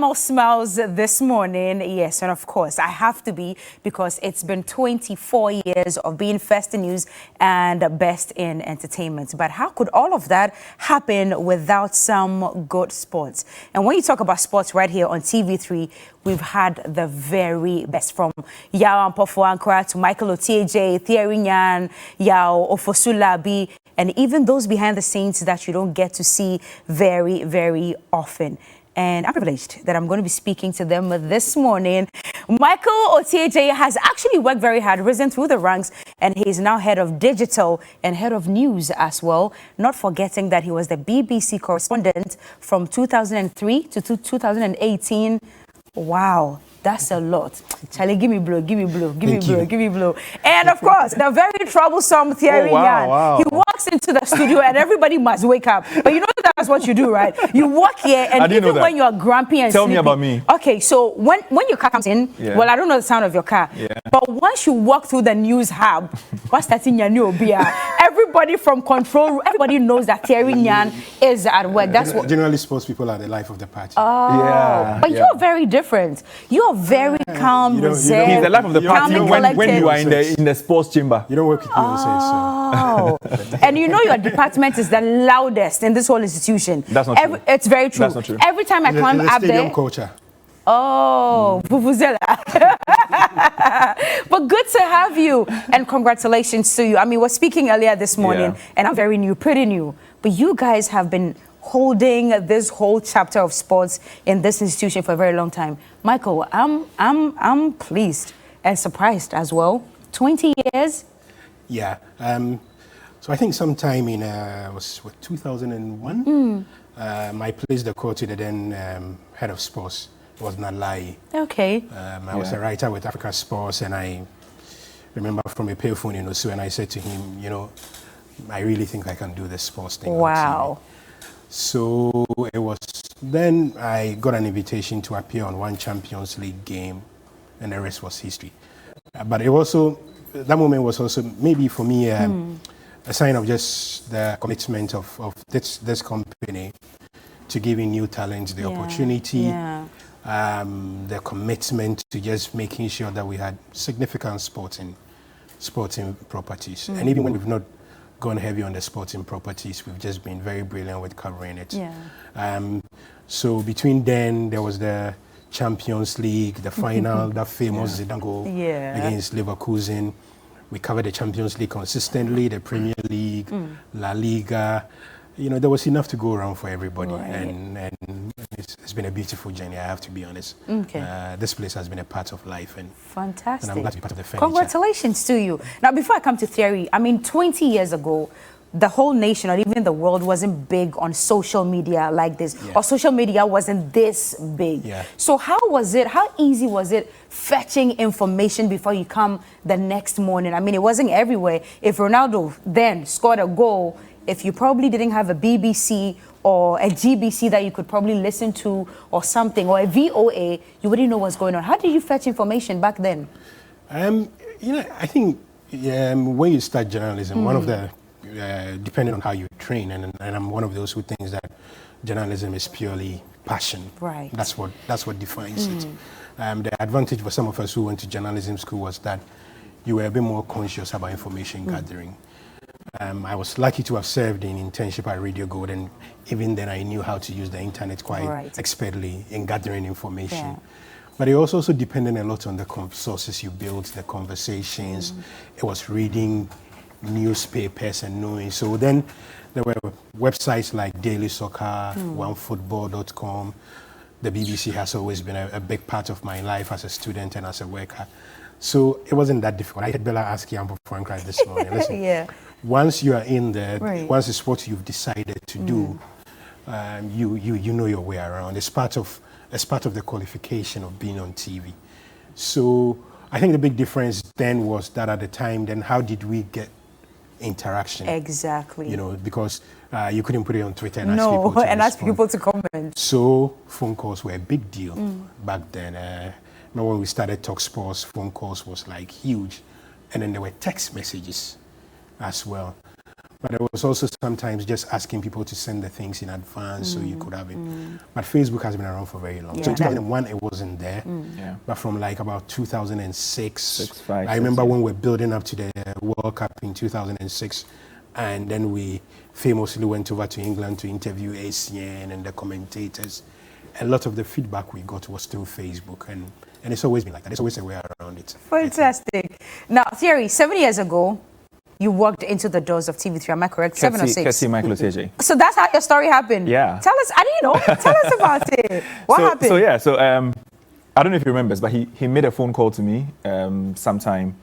All smiles this morning, yes, and of course I have to be, because it's been 24 years of being first in news and best in entertainment. But how could all of that happen without some good sports? And when you talk about sports right here on TV3, we've had the very best, from Yao Ampofuankra to Michael Otieje, 3Nyan, Yao Ofosulabi, and even those behind the scenes that you don't get to see very, very often. And I'm privileged that I'm going to be speaking to them this morning. Michael Otieje has actually worked very hard, risen through the ranks, and he's now head of digital and head of news as well. Not forgetting that he was the BBC correspondent from 2003 to 2018. Wow, that's a lot. Charlie, give me blow, give me blow, give me blow, give me blow. And of course, the very troublesome 3Nyan. He walks into the studio and everybody must wake up. But you know that's what you do, right? You walk here and even when you're grumpy and Tell sleepy. me about me. Okay, so when your car comes in, well, I don't know the sound of your car. But once you walk through the news hub, what's that in your new beer? Everybody from control, everybody knows that 3Nyan is at work. That's what generally sports people are the life of the party. But you're very different. You're very calm, reserved. He's the life of the party when you are in the sports chamber. You don't work with me, so. And you know your department is the loudest in this whole institution. That's not true. It's very true. That's not true. Every time I come up there. Culture. Oh, vuvuzela. But good to have you, and congratulations to you. I mean, we're speaking earlier this morning, and I'm very new, pretty new. But you guys have been holding this whole chapter of sports in this institution for a very long time. Michael, I'm pleased and surprised as well. 20 years? Yeah. So I think sometime in was 2001, I placed the call to the then head of sports. It was Nalai. Okay. I was a writer with Africa Sports, and I remember from a payphone in Osu, and I said to him, you know, I really think I can do the sports thing. Wow. So it was then I got an invitation to appear on one Champions League game, and the rest was history. But it also, that moment was also maybe for me a sign of just the commitment of this company to giving new talents the opportunity, the commitment to just making sure that we had significant sporting properties. And even when we've not gone heavy on the sporting properties, we've just been very brilliant with covering it. So between then, there was the Champions League, the final, that famous Zidane goal against Leverkusen. We covered the Champions League consistently, the Premier League, La Liga. You know, there was enough to go around for everybody, and it's been a beautiful journey, I have to be honest. This place has been a part of life, and fantastic. And I'm glad to be part of the furniture. Congratulations to you. Now, before I come to theory, I mean, 20 years ago, the whole nation or even the world wasn't big on social media like this, or social media wasn't this big. So how easy was it fetching information before you come the next morning? I mean, it wasn't everywhere. If Ronaldo then scored a goal, if you probably didn't have a BBC or a GBC that you could probably listen to or something, or a VOA, you wouldn't know what's going on. How did you fetch information back then? You know, I think when you start journalism, one of the, depending on how you train, and I'm one of those who thinks that journalism is purely passion. Right. That's what defines it. The advantage for some of us who went to journalism school was that you were a bit more conscious about information gathering. I was lucky to have served in internship at Radio Gold, and even then I knew how to use the internet quite expertly in gathering information. But it was also dependent a lot on the sources you built, the conversations. It was reading newspapers and knowing. So then there were websites like Daily Soccer, OneFootball.com. The BBC has always been a big part of my life as a student and as a worker. So it wasn't that difficult. I had Bella ask Yampo Frankrai this morning. Listen, once you are in there, once it's what you've decided to do, you know your way around. It's part of the qualification of being on TV. So I think the big difference then was that at the time, then how did we get interaction? Exactly. You know, because you couldn't put it on Twitter and ask people to comment. So phone calls were a big deal back then. Remember when we started Talk Sports, phone calls was like huge. And then there were text messages as well. But there was also sometimes just asking people to send the things in advance so you could have it. But Facebook has been around for very long. So in 2001, it wasn't there. But from like about 2006, I remember when we were building up to the World Cup in 2006, and then we famously went over to England to interview ACN and the commentators. A lot of the feedback we got was through Facebook, and it's always been like that. There's always a way around it. Fantastic. Now, Thierry, 7 years ago, you walked into the doors of TV3, am I correct? 7 or 6? Michael Oteje. So that's how your story happened? Yeah. Tell us, I didn't know. Tell us about it. What happened? So I don't know if he remembers, but he made a phone call to me sometime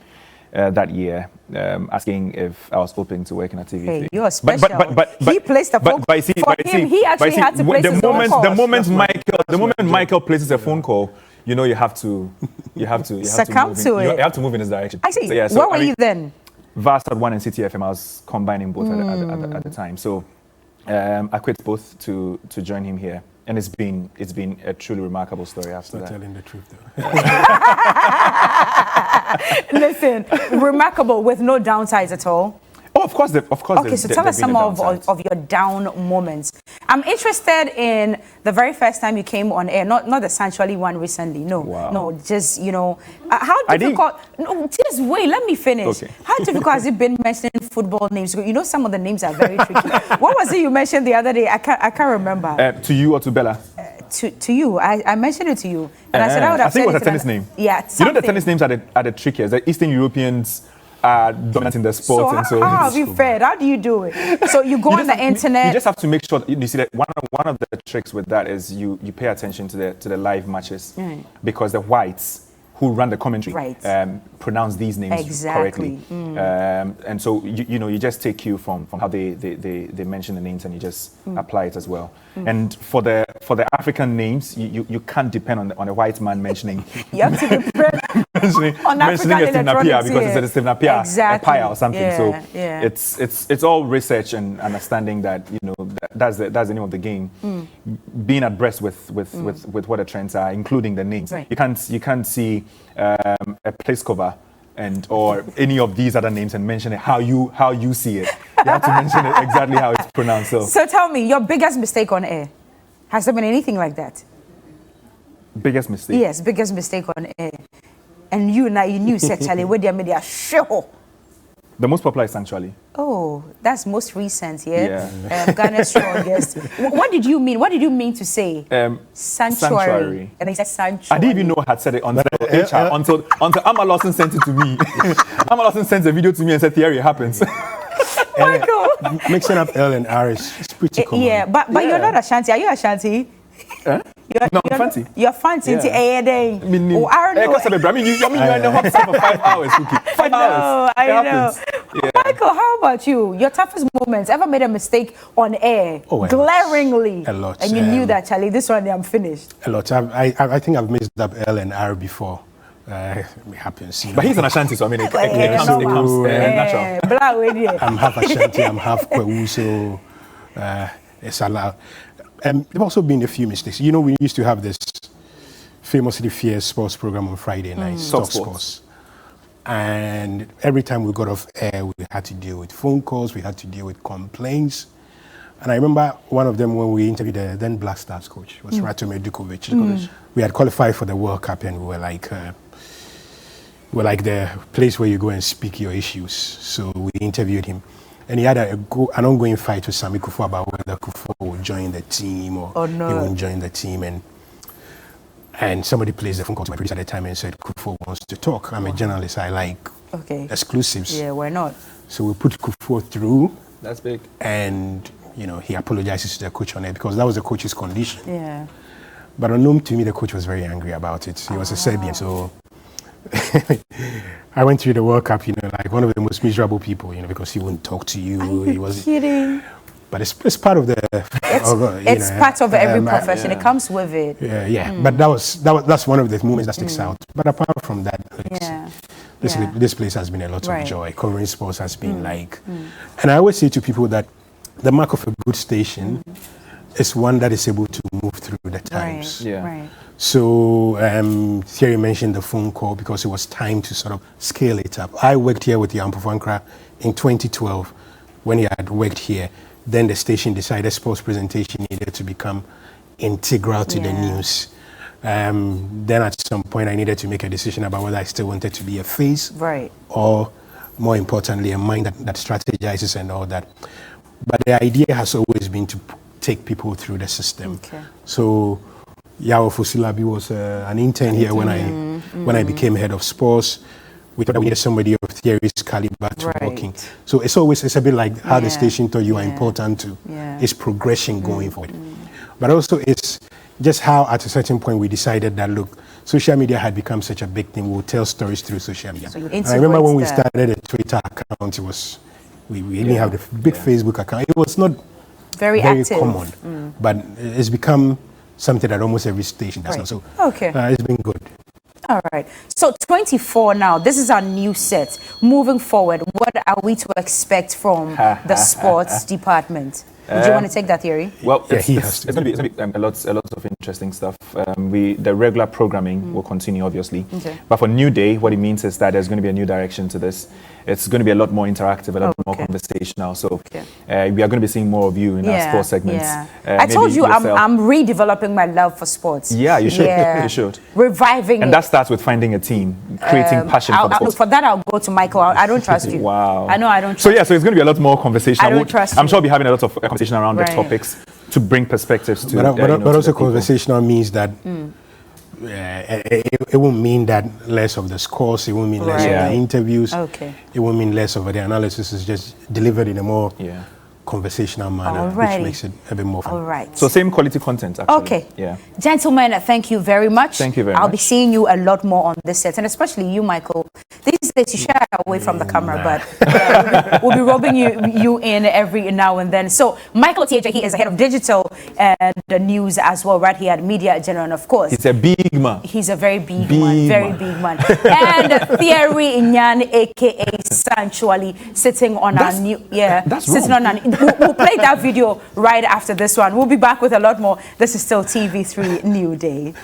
that year, asking if I was open to working at TV3. Hey, you're special. But he placed a phone call. He actually had to place his own call. The moment Michael places a phone call, you know you have to succumb to it. You have to move in his direction. I see. So, where were you then? Vast One and City FM. I was combining both at the time. So I quit both to join him here, and it's been a truly remarkable story after that. Telling the truth though. Listen, remarkable with no downsides at all. Oh, of course. Okay, so tell us some of your down moments. I'm interested in the very first time you came on air, not the Sanctuary one recently. No, no, just how difficult? No, just wait. Let me finish. Okay. How difficult has it been mentioning football names? You know, some of the names are very tricky. What was it you mentioned the other day? I can't remember. To you or to Bella? To you. I mentioned it to you, and I said I would have. I think it was a tennis name. Yeah, you know the tennis names are the trickiest. The Eastern Europeans are dominant in the sport. So how have you fared? How do you do it? So you go on the internet. You just have to make sure. You see that one of the tricks with that is you pay attention to the live matches, because the whites who run the commentary pronounce these names correctly. And so you just take cue from how they mention the names, and you just apply it as well. And for the African names, you can't depend on a white man mentioning. You have to depend on mentioning a Steve Napier because it's a Steve Napier exactly. or something. It's all research and understanding that that's the name of the game. Being abreast with what the trends are, including the names. Right. You can't see a place cover or any of these other names and mention it how you see it. You have to mention it exactly how it's pronounced. So tell me, your biggest mistake on air. Has there been anything like that? Biggest mistake? Yes, biggest mistake on air. And you knew sexually with their media show. The most popular is Sanctuary. Oh, that's most recent, yeah? Ghana's strongest. What did you mean? What did you mean to say? Sanctuary. And they said Sanctuary. I didn't even know I had said it until HR, until Amma Lawson sent it to me. Amma Lawson sent a video to me and said, "Theory happens." Michael. Mixing up L and R is pretty common. Yeah, but you're not Ashanti. Are you Ashanti? No, I'm fancy. You're fancy. Yeah. I don't know. I mean, you're in the hot sun for 5 hours, Cookie. 5 hours. I know. Yeah. Michael, how about you? Your toughest moments? Ever made a mistake on air? Oh, glaringly. A lot. And you knew that, Charlie, this one, I'm finished. A lot. I think I've mixed up L and R before. It happens. But he's an Ashanti, so I mean, it comes natural. I'm half Ashanti, I'm half Kwewu, so it's allowed. There have also been a few mistakes. We used to have this famously fierce sports program on Friday nights, Talk Sports. And every time we got off air, we had to deal with phone calls, we had to deal with complaints. And I remember one of them when we interviewed the then Black Stars coach, was Ratome Dukovic. We had qualified for the World Cup, and we were like the place where you go and speak your issues. So we interviewed him. And he had an ongoing fight with Sami Kufuor about whether Kufuor would join the team or he wouldn't join the team. And somebody placed the phone call to my producer at the time and said, Kufuor wants to talk. I'm a journalist. I like exclusives. Yeah, why not? So we put Kufuor through. That's big. And, he apologizes to the coach on it because that was the coach's condition. Yeah. But unknown to me, the coach was very angry about it. He was a Serbian, so... I went through the World Cup, like one of the most miserable people, because he wouldn't talk to you. He was kidding. But it's part of the. It's part of every profession. It comes with it. Yeah. But that's one of the moments that sticks out. But apart from that, this place has been a lot of joy. Covering sports has been and I always say to people that the mark of a good station is one that is able to move through the times. Right. So Thierry mentioned the phone call because it was time to sort of scale it up. I worked here with Jan Pofankra in 2012 when he had worked here, then the station decided sports presentation needed to become integral to the news. Then at some point I needed to make a decision about whether I still wanted to be a face, or more importantly, a mind that strategizes and all that. But the idea has always been to take people through the system. So Yao Fusilabi was an intern here when I became head of sports. We thought we needed somebody of theory's caliber to working. So it's a bit like how the station thought you are important to its progression going forward. But also it's just how at a certain point we decided that, look, social media had become such a big thing. We'll tell stories through social media. So I remember when we started a Twitter account, it was, we didn't have the big Facebook account. It was not very common, but it's become something that almost every station does now. So it's been good. All right. So 24 now. This is our new set. Moving forward, what are we to expect from the sports department? Would you want to take that, Theory? Well, it's going to be a lot of interesting stuff. The regular programming will continue, obviously. But for New Day, what it means is that there's going to be a new direction to this. It's going to be a lot more interactive, a lot more conversational. So we are going to be seeing more of you in our sports segments. I told you I'm redeveloping my love for sports. Yeah, you should. You should. Reviving and that starts with finding a team, creating passion for the sport. For that, I'll go to Michael. I don't trust you. Wow. I know I don't trust you. So it's going to be a lot more conversational. I don't trust you. I'm sure we'll be having a lot of conversation around the topics to bring perspectives to but also conversational means that it won't mean that less of the scores, it won't mean less of the interviews, it won't mean less of the analysis. It's just delivered in a more conversational manner, which makes it a bit more fun. All right. So same quality content, actually. Okay. Yeah. Gentlemen, thank you very much. Thank you very much. I'll be seeing you a lot more on this set, and especially you, Michael. These days you shy away from the camera, but we'll be rubbing you in every now and then. So Michael TJ, he is the head of digital and the news as well, right here at Media General, and of course. He's a big man. He's a very big man, very big man. And Theory Inyan, aka Sanctuary, sitting on our new, sitting on our. We'll play that video right after this one. We'll be back with a lot more. This is still TV3 New Day.